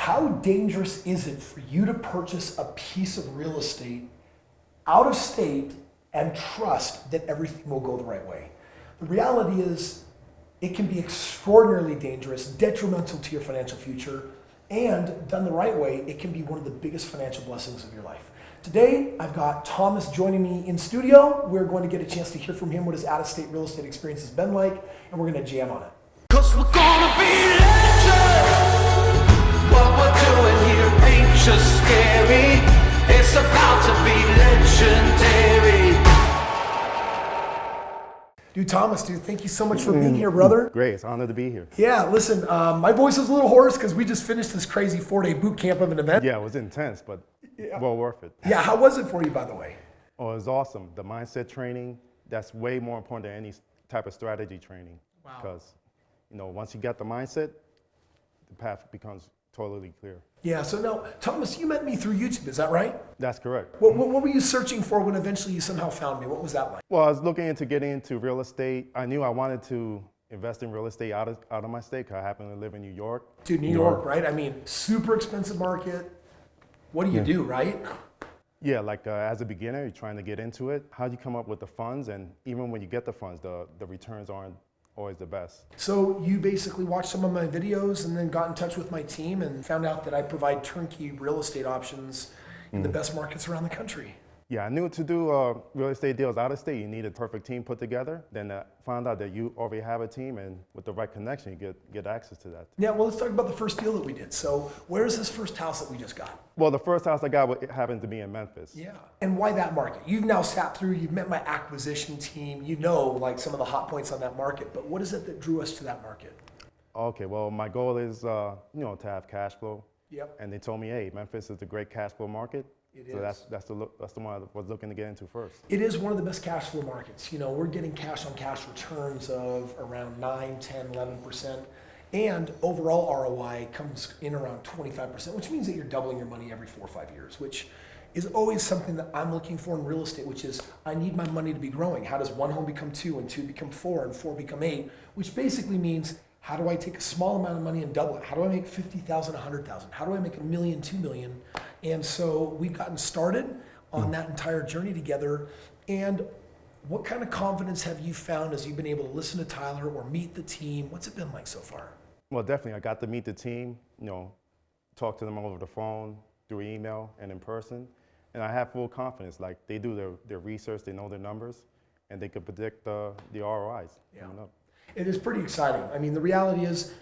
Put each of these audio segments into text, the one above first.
How dangerous is it for you to purchase a piece of real estate out of state and trust that everything will go the right way? The reality is it can be extraordinarily dangerous, detrimental to your financial future, and done the right way, it can be one of the biggest financial blessings of your life. Today, I've got Thomas joining me in studio. We're going to get a chance to hear from him what his out-of-state real estate experience has been like, and we're going to jam on it. 'Cause we're gonna be legends. What we're doing here ain't just scary. It's about to be legendary. Dude, Thomas, thank you so much for being here, brother. Great, it's an honor to be here. Yeah, listen, my voice is a little hoarse because we just finished this crazy 4-day boot camp of an event. Yeah, it was intense, but well worth it. Yeah, how was it for you, by the way? Oh, it was awesome. The mindset training, that's way more important than any type of strategy training. Wow. Because, once you get the mindset, the path becomes totally clear. Yeah, so now, Thomas, you met me through YouTube, is that right? That's correct. What were you searching for when eventually you somehow found me? What was that like? Well, I was looking into getting into real estate. I knew I wanted to invest in real estate out of my state because I happen to live in New York. Dude, New York, right? I mean, super expensive market. What do you do, right? Yeah, like as a beginner, you're trying to get into it. How do you come up with the funds? And even when you get the funds, the returns aren't always the best. So you basically watched some of my videos and then got in touch with my team and found out that I provide turnkey real estate options in the best markets around the country. Yeah, I knew to do real estate deals out of state, you need a perfect team put together. Then found out that you already have a team, and with the right connection, you get access to that. Yeah, well, let's talk about the first deal that we did. So where's this first house that we just got? Well, the first house I got happened to be in Memphis. Yeah, and why that market? You've now sat through, you've met my acquisition team, like some of the hot points on that market, but what is it that drew us to that market? Okay, well, my goal is, to have cash flow. Yep. And they told me, hey, Memphis is a great cash flow market. It So is. that's the one I was looking to get into first. It is one of the best cash flow markets. We're getting cash on cash returns of around 9, 10, 11%. And overall ROI comes in around 25%, which means that you're doubling your money every 4 or 5 years, which is always something that I'm looking for in real estate, which is I need my money to be growing. How does one home become 2 and 2 become 4 and 4 become 8, which basically means how do I take a small amount of money and double it? How do I make 50,000, 100,000? How do I make $1 million, 2 million? And so we've gotten started on that entire journey together. And what kind of confidence have you found as you've been able to listen to Tyler or meet the team? What's it been like so far? Well, definitely, I got to meet the team, talk to them over the phone, through email, and in person. And I have full confidence, like they do their research, they know their numbers, and they can predict the ROIs. coming up. It is pretty exciting. I mean, the reality is,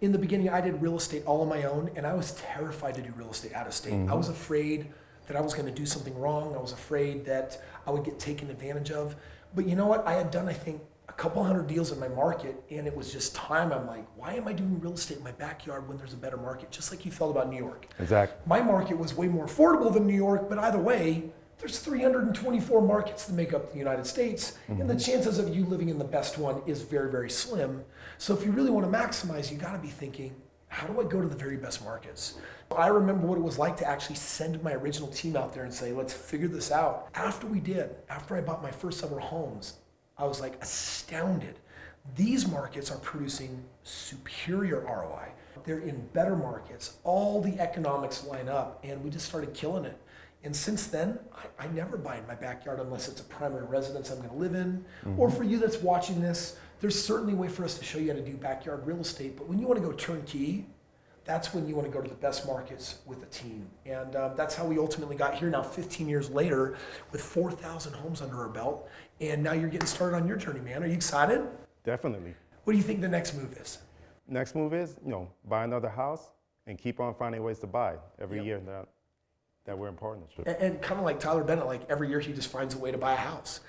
in the beginning, I did real estate all on my own, and I was terrified to do real estate out of state. I was afraid that I was going to do something wrong. I was afraid that I would get taken advantage of. But you know what? I had done, I think, a couple hundred deals in my market, and it was just time. I'm like, why am I doing real estate in my backyard when there's a better market? Just like you felt about New York. Exactly. My market was way more affordable than New York, but either way, there's 324 markets that make up the United States, and the chances of you living in the best one is very, very slim. So if you really want to maximize, you got to be thinking, how do I go to the very best markets? I remember what it was like to actually send my original team out there and say, let's figure this out. After I bought my first several homes, I was like astounded. These markets are producing superior ROI. They're in better markets. All the economics line up, and we just started killing it. And since then, I never buy in my backyard unless it's a primary residence I'm going to live in. Or for you that's watching this, there's certainly a way for us to show you how to do backyard real estate. But when you want to go turnkey, that's when you want to go to the best markets with a team. And that's how we ultimately got here now 15 years later with 4,000 homes under our belt. And now you're getting started on your journey, man. Are you excited? Definitely. What do you think the next move is? Next move is, buy another house and keep on finding ways to buy every year that we're in partnership. And kind of like Tyler Bennett, like every year he just finds a way to buy a house.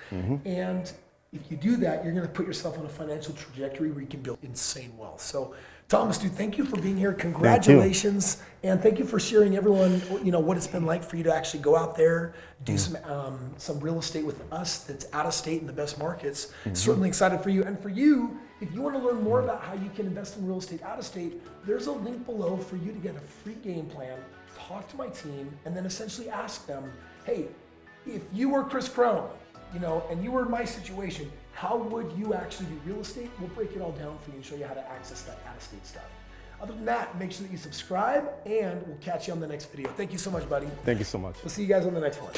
And if you do that, you're going to put yourself on a financial trajectory where you can build insane wealth. So Thomas, dude, thank you for being here. Congratulations. And thank you for sharing everyone, what it's been like for you to actually go out there, do some real estate with us that's out of state in the best markets. Certainly excited for you. And for you, if you want to learn more about how you can invest in real estate out of state, there's a link below for you to get a free game plan, talk to my team, and then essentially ask them, hey, if you were Chris Crone, and you were in my situation, how would you actually do real estate? We'll break it all down for you and show you how to access that out-of-state stuff. Other than that, make sure that you subscribe, and we'll catch you on the next video. Thank you so much, buddy. Thank you so much. We'll see you guys on the next one.